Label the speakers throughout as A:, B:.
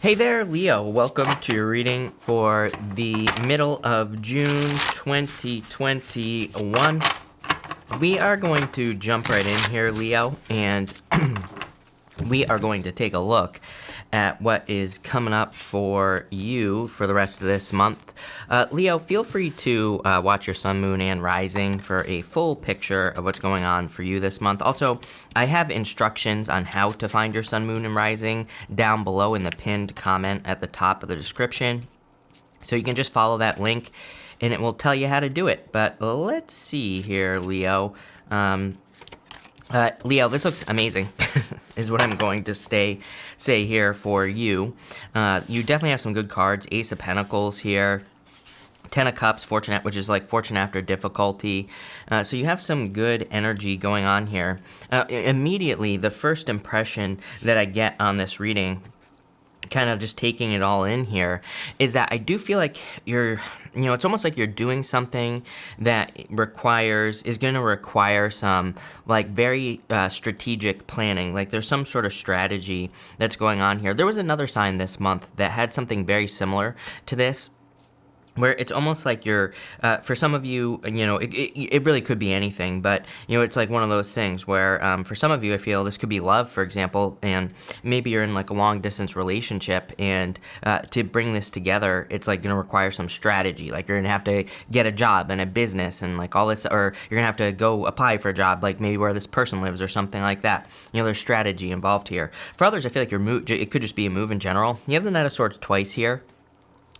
A: Hey there, Leo. Welcome to your reading for the middle of June 2021. We are going to jump right in here, Leo, and we are going to take a look at what is coming up for you for the rest of this month. Leo, feel free to watch your sun, moon, and rising for a full picture of what's going on for you this month. Also, I have instructions on how to find your sun, moon, and rising down below in the pinned comment at the top of the description. So you can just follow that link and it will tell you how to do it. But let's see here, Leo. Leo, this looks amazing, is what I'm going to say here for you. You definitely have some good cards. Ace of Pentacles here. Ten of Cups, Fortune, which is like fortune after difficulty. So you have some good energy going on here. Immediately, the first impression that I get on this reading, kind of just taking it all in here, is that I do feel like it's almost like you're doing something that is going to require some like very strategic planning. Like there's some sort of strategy that's going on here. There was another sign this month that had something very similar to this, where it's almost like you're, for some of you, it really could be anything, but, it's like one of those things where, for some of you, I feel this could be love, for example, and maybe you're in like a long distance relationship, and to bring this together, it's like going to require some strategy. Like you're going to have to get a job and a business and like all this, or you're going to have to go apply for a job, like maybe where this person lives or something like that. There's strategy involved here. For others, I feel like it could just be a move in general. You have the Knight of Swords twice here.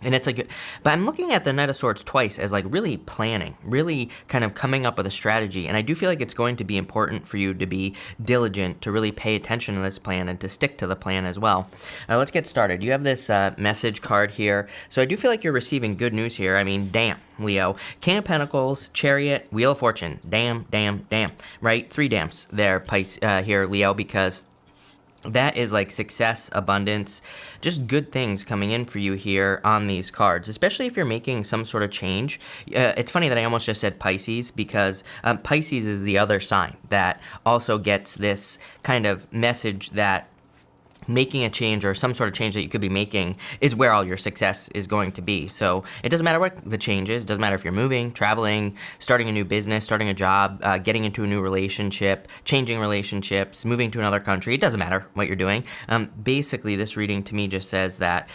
A: And it's like, but I'm looking at the Knight of Swords twice as like really planning, really kind of coming up with a strategy. And I do feel like it's going to be important for you to be diligent, to really pay attention to this plan and to stick to the plan as well. Let's get started. You have this message card here. So I do feel like you're receiving good news here. I mean, damn, Leo. King of Pentacles, Chariot, Wheel of Fortune. Damn, damn, damn. Right? 3 damns there, here, Leo, because that is like success, abundance, just good things coming in for you here on these cards, especially if you're making some sort of change. It's funny that I almost just said Pisces, because Pisces is the other sign that also gets this kind of message that making a change or some sort of change that you could be making is where all your success is going to be. So it doesn't matter what the change is. It doesn't matter if you're moving, traveling, starting a new business, starting a job, getting into a new relationship, changing relationships, moving to another country. It doesn't matter what you're doing. Basically, this reading to me just says that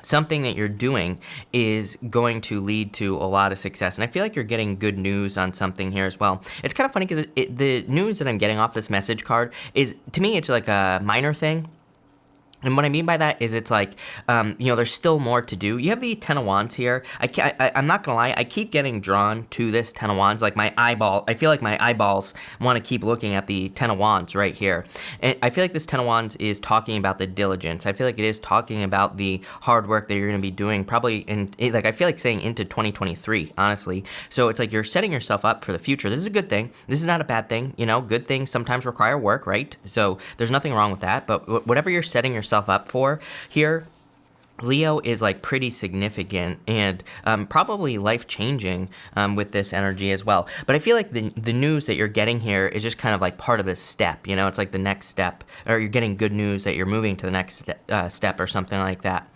A: something that you're doing is going to lead to a lot of success. And I feel like you're getting good news on something here as well. It's kind of funny because the news that I'm getting off this message card is, to me, it's like a minor thing. And what I mean by that is it's like, there's still more to do. You have the Ten of Wands here. I'm not going to lie. I keep getting drawn to this Ten of Wands. Like I feel like my eyeballs want to keep looking at the Ten of Wands right here. And I feel like this Ten of Wands is talking about the diligence. I feel like it is talking about the hard work that you're going to be doing probably I feel like saying into 2023, honestly. So it's like you're setting yourself up for the future. This is a good thing. This is not a bad thing. Good things sometimes require work, right? So there's nothing wrong with that. But whatever you're setting yourself up for here, Leo, is like pretty significant and probably life-changing with this energy as well. But I feel like the news that you're getting here is just kind of like part of this step. It's like the next step, or you're getting good news that you're moving to the next step or something like that.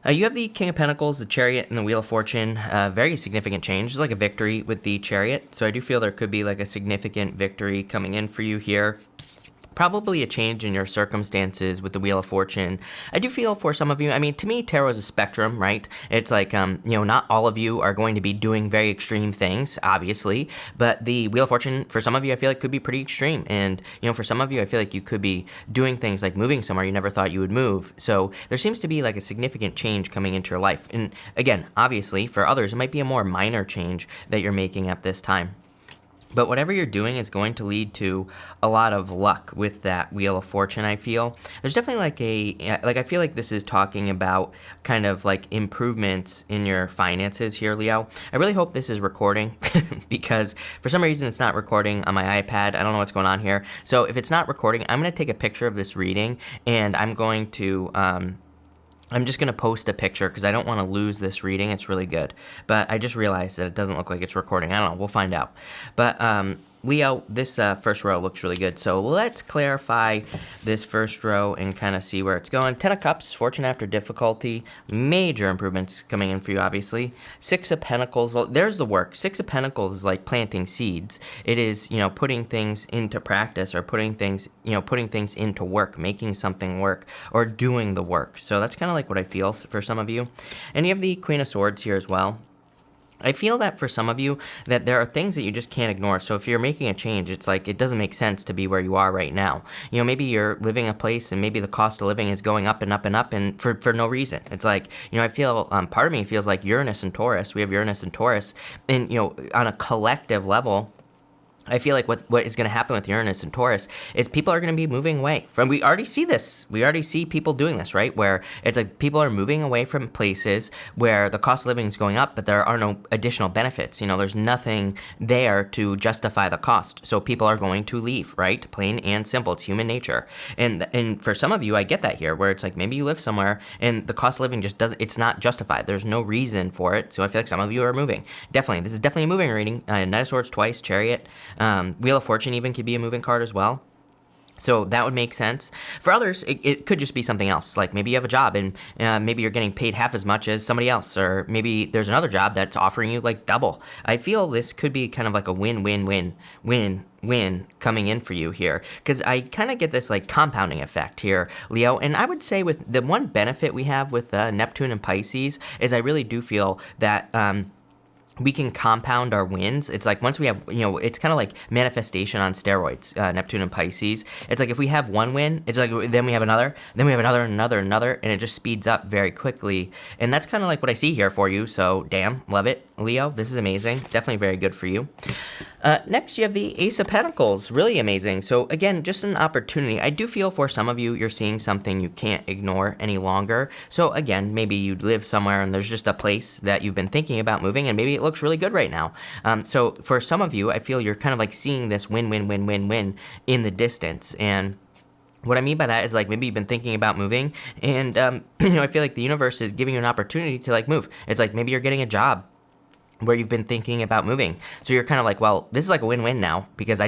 A: You have the King of Pentacles, the Chariot, and the Wheel of Fortune. Very significant change. It's like a victory with the Chariot. So I do feel there could be like a significant victory coming in for you here. Probably a change in your circumstances with the Wheel of Fortune. I do feel for some of you, to me, tarot is a spectrum, right? It's like, not all of you are going to be doing very extreme things, obviously, but the Wheel of Fortune, for some of you, I feel like could be pretty extreme. And, for some of you, I feel like you could be doing things like moving somewhere you never thought you would move. So there seems to be like a significant change coming into your life. And again, obviously, for others, it might be a more minor change that you're making at this time. But whatever you're doing is going to lead to a lot of luck with that Wheel of Fortune, I feel. There's definitely I feel like this is talking about kind of like improvements in your finances here, Leo. I really hope this is recording because for some reason it's not recording on my iPad. I don't know what's going on here. So if it's not recording, I'm going to take a picture of this reading and I'm going to I'm just going to post a picture because I don't want to lose this reading. It's really good. But I just realized that it doesn't look like it's recording. I don't know. We'll find out. But Leo, this first row looks really good. So let's clarify this first row and kind of see where it's going. 10 of Cups, fortune after difficulty, major improvements coming in for you, obviously. 6 of Pentacles, there's the work. 6 of Pentacles is like planting seeds. It is, putting things into practice, or putting things into work, making something work, or doing the work. So that's kind of like what I feel for some of you. And you have the Queen of Swords here as well. I feel that for some of you, that there are things that you just can't ignore. So if you're making a change, it's like it doesn't make sense to be where you are right now. Maybe you're living a place and maybe the cost of living is going up and up and up, and for no reason. It's like, I feel, part of me feels like Uranus and Taurus. We have Uranus and Taurus, and, on a collective level, I feel like what is going to happen with Uranus and Taurus is people are going to be moving away from, we already see this. We already see people doing this, right? Where it's like people are moving away from places where the cost of living is going up, but there are no additional benefits. There's nothing there to justify the cost. So people are going to leave, right? Plain and simple. It's human nature. And for some of you, I get that here, where it's like maybe you live somewhere and the cost of living just doesn't, it's not justified. There's no reason for it. So I feel like some of you are moving. Definitely. This is definitely a moving reading. Knight of Swords twice, Chariot. Wheel of Fortune even could be a moving card as well. So that would make sense. For others, it could just be something else. Like maybe you have a job and maybe you're getting paid half as much as somebody else. Or maybe there's another job that's offering you like double. I feel this could be kind of like a win-win-win coming in for you here. Because I kind of get this like compounding effect here, Leo. And I would say with the one benefit we have with Neptune and Pisces is I really do feel that we can compound our wins. It's like once we have, it's kind of like manifestation on steroids, Neptune and Pisces. It's like if we have one win, it's like then we have another, then we have another, and it just speeds up very quickly. And that's kind of like what I see here for you. So damn, love it, Leo. This is amazing. Definitely very good for you. Next, you have the Ace of Pentacles. Really amazing. So again, just an opportunity. I do feel for some of you, you're seeing something you can't ignore any longer. So again, maybe you live somewhere and there's just a place that you've been thinking about moving, and maybe it looks really good right now. So for some of you, I feel you're kind of like seeing this win-win-win-win-win in the distance. And what I mean by that is like maybe you've been thinking about moving, and I feel like the universe is giving you an opportunity to like move. It's like maybe you're getting a job where you've been thinking about moving. So you're kind of like, well, this is like a win-win now, because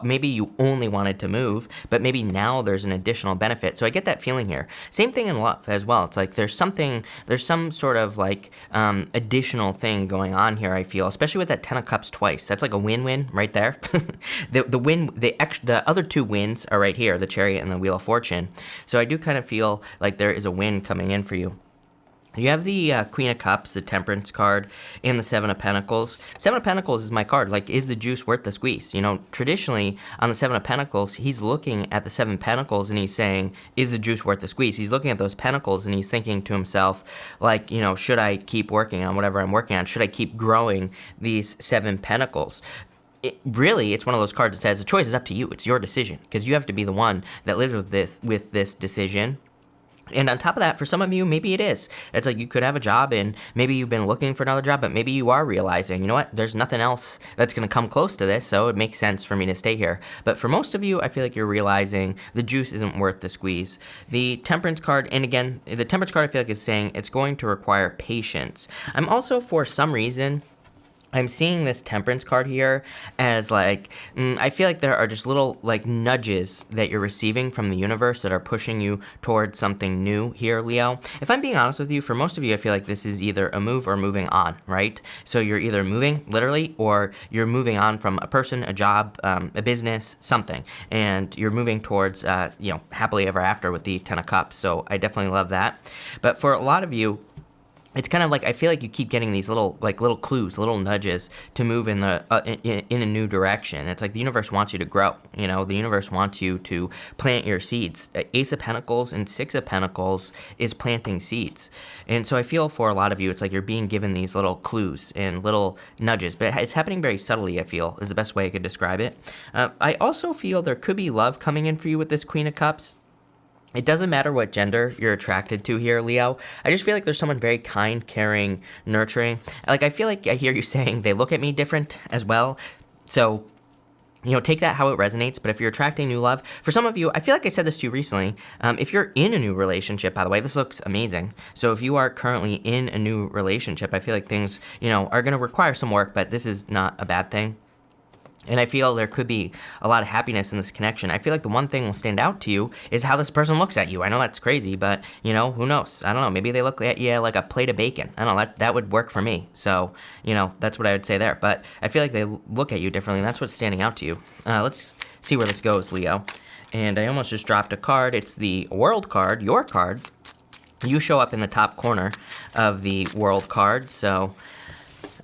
A: maybe you only wanted to move, but maybe now there's an additional benefit. So I get that feeling here. Same thing in love as well. It's like there's some sort of like additional thing going on here, I feel, especially with that 10 of Cups twice. That's like a win-win right there. The other two wins are right here, the Chariot and the Wheel of Fortune. So I do kind of feel like there is a win coming in for you. You have the Queen of Cups, the Temperance card, and the 7 of Pentacles. 7 of Pentacles is my card. Like, is the juice worth the squeeze? Traditionally, on the 7 of Pentacles, he's looking at the 7 Pentacles and he's saying, is the juice worth the squeeze? He's looking at those Pentacles and he's thinking to himself, like, should I keep working on whatever I'm working on? Should I keep growing these 7 Pentacles? It's one of those cards that says the choice is up to you. It's your decision, because you have to be the one that lives with this decision. And on top of that, for some of you, maybe it is. It's like you could have a job and maybe you've been looking for another job, but maybe you are realizing, you know what, there's nothing else that's going to come close to this, so it makes sense for me to stay here. But for most of you, I feel like you're realizing the juice isn't worth the squeeze. The Temperance card, and again, the Temperance card I feel like is saying it's going to require patience. I'm also, for some reason, I'm seeing this Temperance card here as like, I feel like there are just little like nudges that you're receiving from the universe that are pushing you towards something new here, Leo. If I'm being honest with you, for most of you, I feel like this is either a move or moving on, right? So you're either moving literally, or you're moving on from a person, a job, a business, something, and you're moving towards, happily ever after with the 10 of Cups. So I definitely love that. But for a lot of you, it's kind of like I feel like you keep getting these little clues, little nudges to move in a new direction. It's like the universe wants you to grow. The universe wants you to plant your seeds. Ace of Pentacles and 6 of Pentacles is planting seeds, and so I feel for a lot of you, it's like you're being given these little clues and little nudges, but it's happening very subtly. I feel is the best way I could describe it. I also feel there could be love coming in for you with this Queen of Cups. It doesn't matter what gender you're attracted to here, Leo. I just feel like there's someone very kind, caring, nurturing. Like, I feel like I hear you saying they look at me different as well. So, take that how it resonates. But if you're attracting new love, for some of you, I feel like I said this to you recently. If you're in a new relationship, by the way, this looks amazing. So if you are currently in a new relationship, I feel like things, are going to require some work, but this is not a bad thing. And I feel there could be a lot of happiness in this connection. I feel like the one thing will stand out to you is how this person looks at you. I know that's crazy, but, you know, who knows? I don't know. Maybe they look at you like a plate of bacon. I don't know. That would work for me. So, you know, that's what I would say there. But I feel like they look at you differently, and that's what's standing out to you. Let's see where this goes, Leo. And I almost just dropped a card. It's the World card, your card. You show up in the top corner of the World card, so...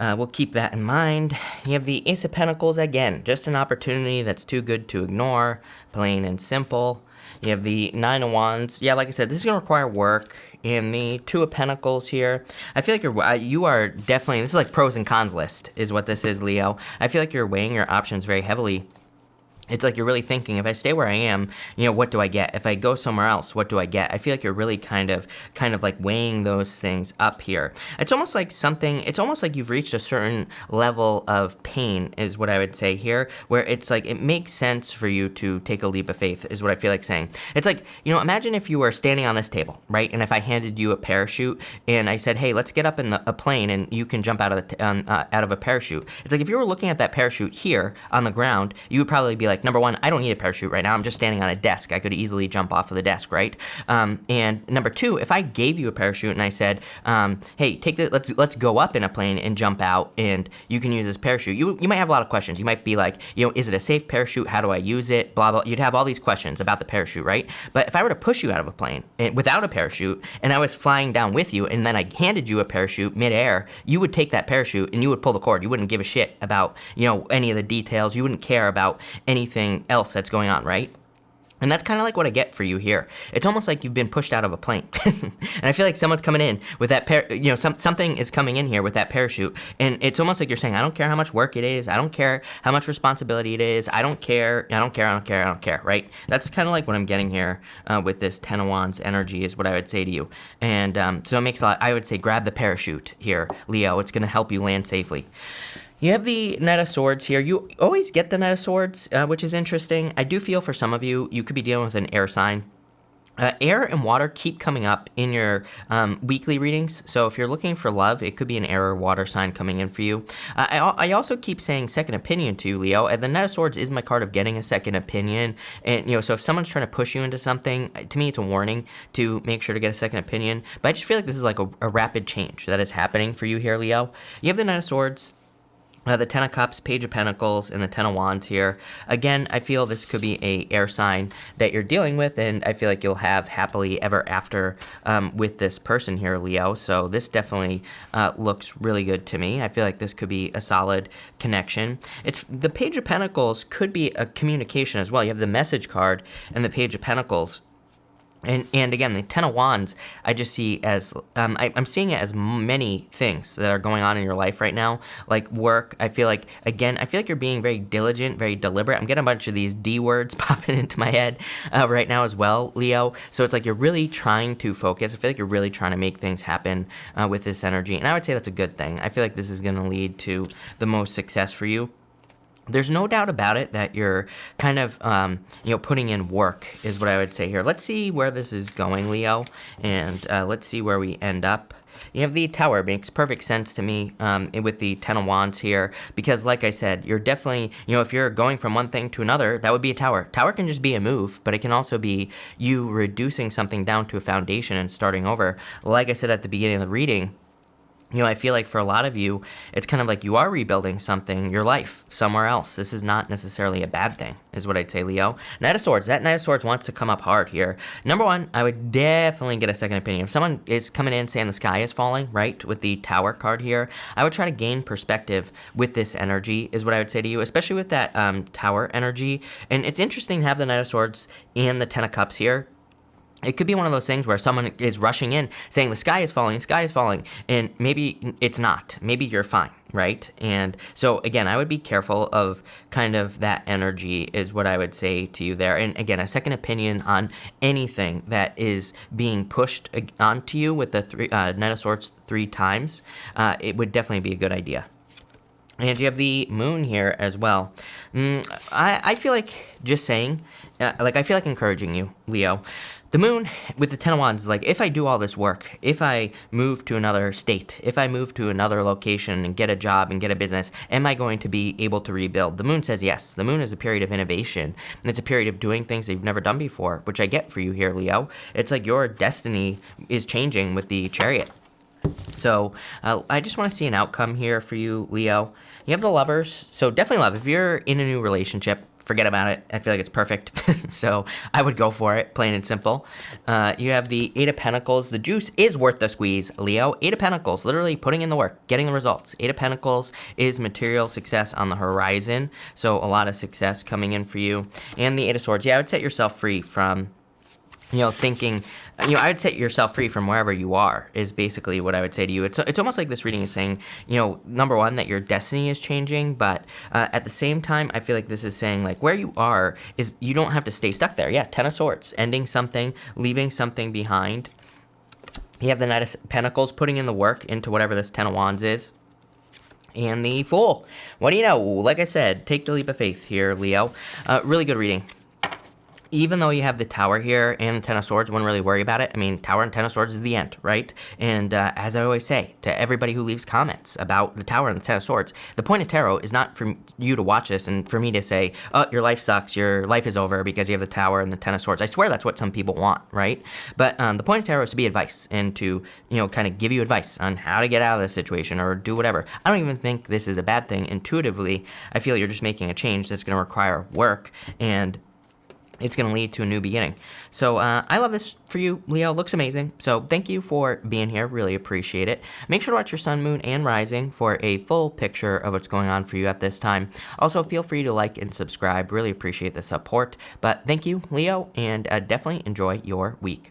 A: we'll keep that in mind. You have the Ace of Pentacles again, just an opportunity that's too good to ignore, plain and simple. You have the Nine of Wands. Yeah, like I said, this is going to require work. And the Two of Pentacles here. I feel like you are definitely, this is like pros and cons list is what this is, Leo. I feel like you're weighing your options very heavily. It's like you're really thinking, if I stay where I am, you know, what do I get? If I go somewhere else, what do I get? I feel like you're really kind of like weighing those things up here. It's almost like you've reached a certain level of pain is what I would say here, where it's like it makes sense for you to take a leap of faith is what I feel like saying. It's like, you know, imagine if you were standing on this table, right? And if I handed you a parachute and I said, hey, let's get up in a plane and you can jump out of a parachute. It's like if you were looking at that parachute here on the ground, you would probably be like, number one, I don't need a parachute right now. I'm just standing on a desk. I could easily jump off of the desk, right? And number two, if I gave you a parachute and I said, hey, let's go up in a plane and jump out and you can use this parachute, you might have a lot of questions. You might be like, you know, is it a safe parachute? How do I use it? Blah, blah. You'd have all these questions about the parachute, right? But if I were to push you out of a plane without a parachute and I was flying down with you and then I handed you a parachute midair, you would take that parachute and you would pull the cord. You wouldn't give a shit about, you know, any of the details. You wouldn't care about anything else that's going on, right? And that's kind of like what I get for you here. It's almost like you've been pushed out of a plane. And I feel like someone's coming in with that, something is coming in here with that parachute. And it's almost like you're saying, I don't care how much work it is. I don't care how much responsibility it is. I don't care, right? That's kind of like what I'm getting here with this Ten of Wands energy is what I would say to you. And so it makes a lot, I would say grab the parachute here, Leo. It's going to help you land safely. You have the Knight of Swords here. You always get the Knight of Swords, which is interesting. I do feel for some of you, you could be dealing with an air sign. Air and water keep coming up in your weekly readings. So if you're looking for love, it could be an air or water sign coming in for you. I also keep saying second opinion to you, Leo. And the Knight of Swords is my card of getting a second opinion. And, you know, so if someone's trying to push you into something, to me, it's a warning to make sure to get a second opinion. But I just feel like this is like a rapid change that is happening for you here, Leo. You have the Knight of Swords. The Ten of Cups, Page of Pentacles, and the Ten of Wands here. Again, I feel this could be a air sign that you're dealing with, and I feel like you'll have happily ever after with this person here, Leo. So this definitely looks really good to me. I feel like this could be a solid connection. It's the Page of Pentacles could be a communication as well. You have the Message card and the Page of Pentacles. And again, the Ten of Wands, I just see as, I'm seeing it as many things that are going on in your life right now, like work. I feel like you're being very diligent, very deliberate. I'm getting a bunch of these D words popping into my head right now as well, Leo. So it's like you're really trying to focus. I feel like you're really trying to make things happen with this energy. And I would say that's a good thing. I feel like this is going to lead to the most success for you. There's no doubt about it that you're kind of, putting in work is what I would say here. Let's see where this is going, Leo, and let's see where we end up. You have the Tower. It makes perfect sense to me with the Ten of Wands here because, like I said, you're definitely, if you're going from one thing to another, that would be a tower. Tower can just be a move, but it can also be you reducing something down to a foundation and starting over. Like I said at the beginning of the reading, I feel like for a lot of you, it's kind of like you are rebuilding something, your life, somewhere else. This is not necessarily a bad thing, is what I'd say, Leo. Knight of Swords. That Knight of Swords wants to come up hard here. Number one, I would definitely get a second opinion. If someone is coming in saying the sky is falling, right, with the Tower card here, I would try to gain perspective with this energy, is what I would say to you, especially with that Tower energy. And it's interesting to have the Knight of Swords and the Ten of Cups here. It could be one of those things where someone is rushing in saying the sky is falling, and maybe it's not. Maybe you're fine, right? And so, again, I would be careful of kind of that energy is what I would say to you there. And, again, a second opinion on anything that is being pushed onto you with the Knight of Swords 3 times, it would definitely be a good idea. And you have the moon here as well. I feel like just saying, I feel like encouraging you, Leo. The moon with the Ten of Wands is like, if I do all this work, if I move to another state, if I move to another location and get a job and get a business, am I going to be able to rebuild? The moon says yes. The moon is a period of innovation, and it's a period of doing things that you've never done before, which I get for you here, Leo. It's like your destiny is changing with the Chariot. So I just want to see an outcome here for you, Leo. You have the Lovers, so definitely love. If you're in a new relationship, forget about it. I feel like it's perfect. So I would go for it, plain and simple. You have the Eight of Pentacles. The juice is worth the squeeze, Leo. Eight of Pentacles, literally putting in the work, getting the results. Eight of Pentacles is material success on the horizon, so a lot of success coming in for you. And the Eight of Swords, yeah, I would set yourself free from thinking, I would set yourself free from wherever you are is basically what I would say to you. It's almost like this reading is saying, number one, that your destiny is changing, but at the same time, I feel like this is saying, like, where you are is you don't have to stay stuck there. Yeah, Ten of Swords, ending something, leaving something behind. You have the Knight of Pentacles, putting in the work into whatever this Ten of Wands is. And the Fool. What do you know? Like I said, take the leap of faith here, Leo. Really good reading. Even though you have the Tower here and the Ten of Swords, wouldn't really worry about it. I mean, Tower and Ten of Swords is the end, right? And as I always say to everybody who leaves comments about the Tower and the Ten of Swords, the point of tarot is not for you to watch this and for me to say, oh, your life sucks, your life is over because you have the Tower and the Ten of Swords. I swear that's what some people want, right? But the point of tarot is to be advice and to, kind of give you advice on how to get out of this situation or do whatever. I don't even think this is a bad thing. Intuitively, I feel you're just making a change that's going to require work, and it's going to lead to a new beginning. So I love this for you, Leo. Looks amazing. So thank you for being here. Really appreciate it. Make sure to watch your sun, moon, and rising for a full picture of what's going on for you at this time. Also, feel free to like and subscribe. Really appreciate the support. But thank you, Leo, and definitely enjoy your week.